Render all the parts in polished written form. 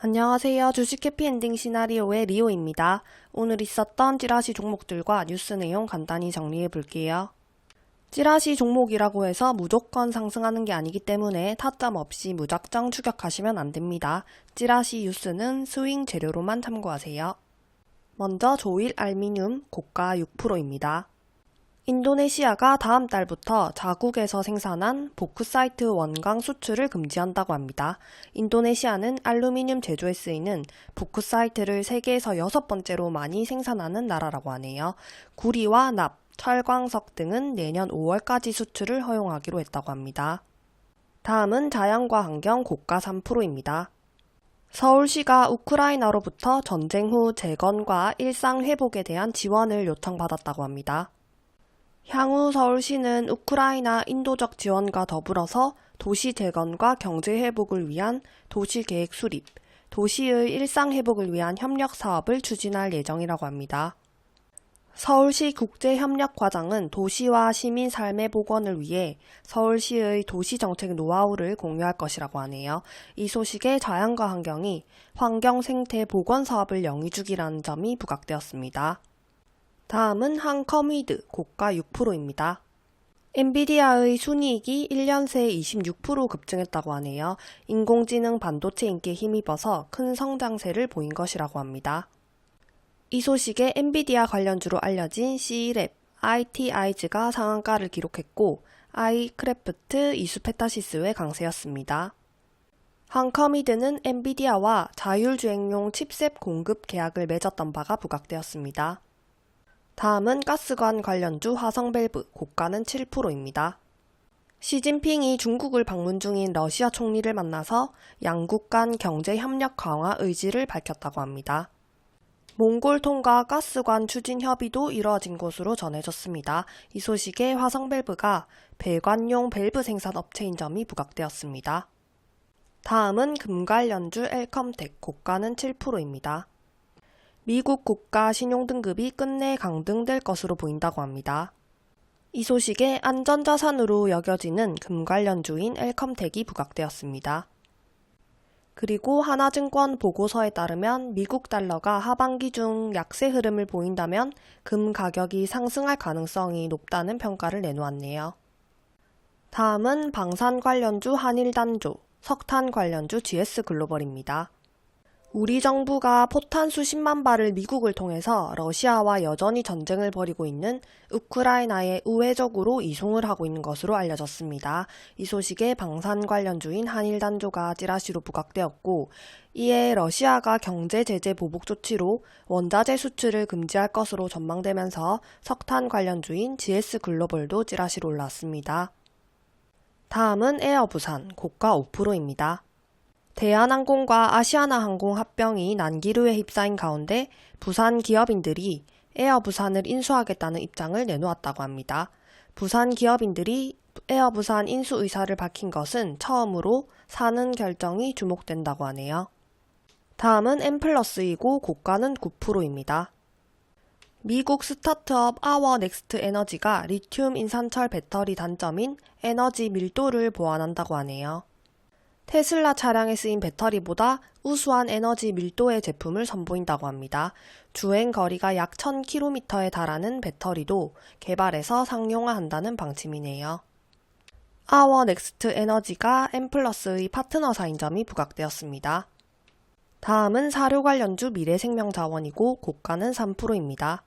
안녕하세요. 주식 해피엔딩 시나리오의 리오입니다. 오늘 있었던 찌라시 종목들과 뉴스 내용 간단히 정리해 볼게요. 찌라시 종목이라고 해서 무조건 상승하는 게 아니기 때문에 타점 없이 무작정 추격하시면 안 됩니다. 찌라시 뉴스는 스윙 재료로만 참고하세요. 먼저 조일 알미늄 고가 6%입니다. 인도네시아가 다음 달부터 자국에서 생산한 보크사이트 원광 수출을 금지한다고 합니다. 인도네시아는 알루미늄 제조에 쓰이는 보크사이트를 세계에서 6번째로 많이 생산하는 나라라고 하네요. 구리와 납, 철광석 등은 내년 5월까지 수출을 허용하기로 했다고 합니다. 다음은 자연과 환경 고가 3%입니다. 서울시가 우크라이나로부터 전쟁 후 재건과 일상 회복에 대한 지원을 요청받았다고 합니다. 향후 서울시는 우크라이나 인도적 지원과 더불어서 도시 재건과 경제 회복을 위한 도시계획 수립, 도시의 일상 회복을 위한 협력 사업을 추진할 예정이라고 합니다. 서울시 국제협력과장은 도시와 시민 삶의 복원을 위해 서울시의 도시정책 노하우를 공유할 것이라고 하네요. 이 소식에 자연과 환경이 환경생태 복원 사업을 영위 중이라는 점이 부각되었습니다. 다음은 한컴위드 고가 6%입니다. 엔비디아의 순이익이 1년 새 26% 급증했다고 하네요. 인공지능 반도체 인기에 힘입어서 큰 성장세를 보인 것이라고 합니다. 이 소식에 엔비디아 관련주로 알려진 C랩, IT아이즈가 상한가를 기록했고 아이크래프트, 이수페타시스의 강세였습니다. 한컴위드는 엔비디아와 자율주행용 칩셋 공급 계약을 맺었던 바가 부각되었습니다. 다음은 가스관 관련주 화성밸브 고가는 7%입니다. 시진핑이 중국을 방문 중인 러시아 총리를 만나서 양국 간 경제협력 강화 의지를 밝혔다고 합니다. 몽골통과 가스관 추진 협의도 이루어진 것으로 전해졌습니다. 이 소식에 화성밸브가 배관용 밸브 생산 업체인 점이 부각되었습니다. 다음은 금 관련주 엘컴텍 고가는 7%입니다. 미국 국가 신용등급이 끝내 강등될 것으로 보인다고 합니다. 이 소식에 안전자산으로 여겨지는 금 관련주인 엘컴텍이 부각되었습니다. 그리고 하나증권 보고서에 따르면 미국 달러가 하반기 중 약세 흐름을 보인다면 금 가격이 상승할 가능성이 높다는 평가를 내놓았네요. 다음은 방산 관련주 한일단조, 석탄 관련주 GS글로벌입니다. 우리 정부가 포탄 수십만 발을 미국을 통해서 러시아와 여전히 전쟁을 벌이고 있는 우크라이나에 우회적으로 이송을 하고 있는 것으로 알려졌습니다. 이 소식에 방산 관련주인 한일단조가 찌라시로 부각되었고, 이에 러시아가 경제 제재 보복 조치로 원자재 수출을 금지할 것으로 전망되면서 석탄 관련주인 GS글로벌도 찌라시로 올랐습니다. 다음은 에어부산 고가 5%입니다. 대한항공과 아시아나항공 합병이 난기류에 휩싸인 가운데 부산 기업인들이 에어부산을 인수하겠다는 입장을 내놓았다고 합니다. 부산 기업인들이 에어부산 인수 의사를 밝힌 것은 처음으로 사는 결정이 주목된다고 하네요. 다음은 M+이고 고가는 9%입니다. 미국 스타트업 아워넥스트 에너지가 리튬 인산철 배터리 단점인 에너지 밀도를 보완한다고 하네요. 테슬라 차량에 쓰인 배터리보다 우수한 에너지 밀도의 제품을 선보인다고 합니다. 주행 거리가 약 1000km에 달하는 배터리도 개발해서 상용화한다는 방침이네요. 아워넥스트 에너지가 M+의 파트너사인 점이 부각되었습니다. 다음은 사료 관련주 미래생명자원이고 고가는 3%입니다.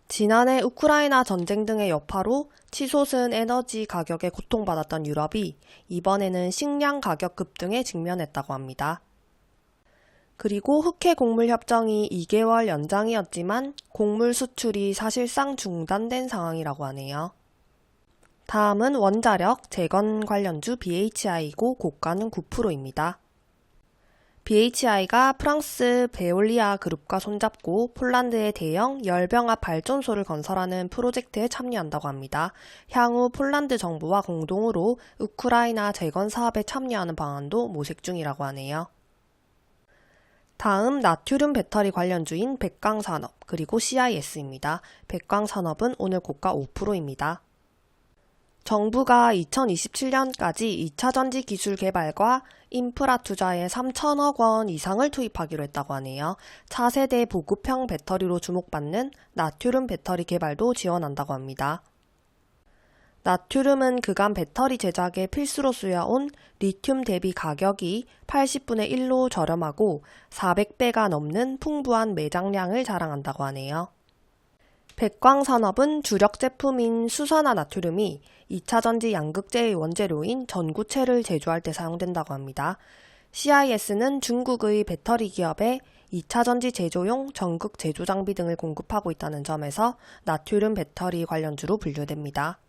지난해 우크라이나 전쟁 등의 여파로 치솟은 에너지 가격에 고통받았던 유럽이 이번에는 식량 가격 급등에 직면했다고 합니다. 그리고 흑해 곡물 협정이 2개월 연장이었지만 곡물 수출이 사실상 중단된 상황이라고 하네요. 다음은 원자력, 재건 관련주 BHI이고 고가는 9%입니다. BHI가 프랑스 베올리아 그룹과 손잡고 폴란드의 대형 열병합 발전소를 건설하는 프로젝트에 참여한다고 합니다. 향후 폴란드 정부와 공동으로 우크라이나 재건 사업에 참여하는 방안도 모색 중이라고 하네요. 다음 나트륨 배터리 관련주인 백광산업 그리고 CIS입니다. 백광산업은 오늘 고가 5%입니다. 정부가 2027년까지 2차전지 기술 개발과 인프라 투자에 3천억 원 이상을 투입하기로 했다고 하네요. 차세대 보급형 배터리로 주목받는 나트륨 배터리 개발도 지원한다고 합니다. 나트륨은 그간 배터리 제작에 필수로 쓰여온 리튬 대비 가격이 80분의 1로 저렴하고 400배가 넘는 풍부한 매장량을 자랑한다고 하네요. 백광산업은 주력 제품인 수산화 나트륨이 2차전지 양극재의 원재료인 전구체를 제조할 때 사용된다고 합니다. CIS는 중국의 배터리 기업에 2차전지 제조용 전극 제조 장비 등을 공급하고 있다는 점에서 나트륨 배터리 관련주로 분류됩니다.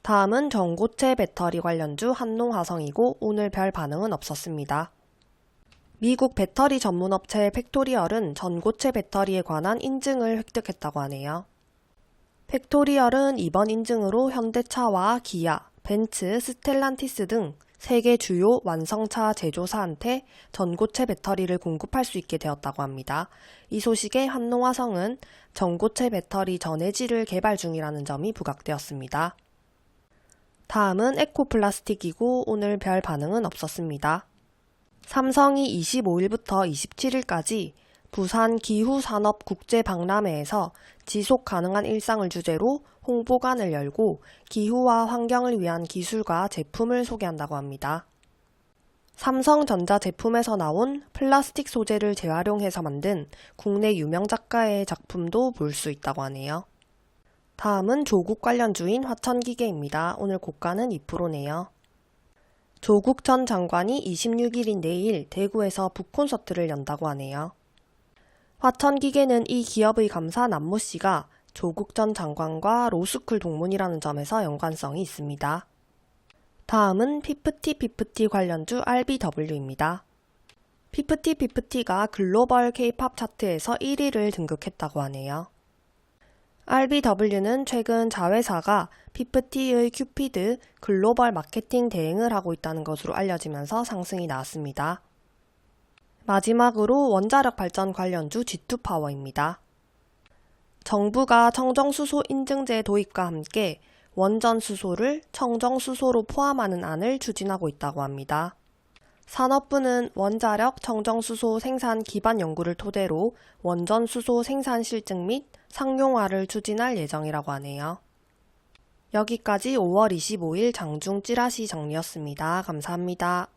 다음은 전고체 배터리 관련주 한농화성이고 오늘 별 반응은 없었습니다. 미국 배터리 전문업체 팩토리얼은 전고체 배터리에 관한 인증을 획득했다고 하네요. 팩토리얼은 이번 인증으로 현대차와 기아, 벤츠, 스텔란티스 등 세계 주요 완성차 제조사한테 전고체 배터리를 공급할 수 있게 되었다고 합니다. 이 소식에 한농화성은 전고체 배터리 전해질을 개발 중이라는 점이 부각되었습니다. 다음은 에코플라스틱이고 오늘 별 반응은 없었습니다. 삼성이 25일부터 27일까지 부산 기후산업국제박람회에서 지속가능한 일상을 주제로 홍보관을 열고 기후와 환경을 위한 기술과 제품을 소개한다고 합니다. 삼성전자 제품에서 나온 플라스틱 소재를 재활용해서 만든 국내 유명 작가의 작품도 볼 수 있다고 하네요. 다음은 조국 관련주인 화천기계입니다. 오늘 고가는 2%네요. 조국 전 장관이 26일인 내일 대구에서 북콘서트를 연다고 하네요. 화천기계는 이 기업의 감사 남모 씨가 조국 전 장관과 로스쿨 동문이라는 점에서 연관성이 있습니다. 다음은 피프티 관련주 RBW입니다. 피프티가 글로벌 K-팝 차트에서 1위를 등극했다고 하네요. RBW는 최근 자회사가 피프티의 큐피드 글로벌 마케팅 대행을 하고 있다는 것으로 알려지면서 상승이 나왔습니다. 마지막으로 원자력 발전 관련주 G2파워입니다. 정부가 청정수소 인증제 도입과 함께 원전수소를 청정수소로 포함하는 안을 추진하고 있다고 합니다. 산업부는 원자력 청정수소 생산 기반 연구를 토대로 원전수소 생산 실증 및 상용화를 추진할 예정이라고 하네요. 여기까지 5월 25일 장중 찌라시 정리였습니다. 감사합니다.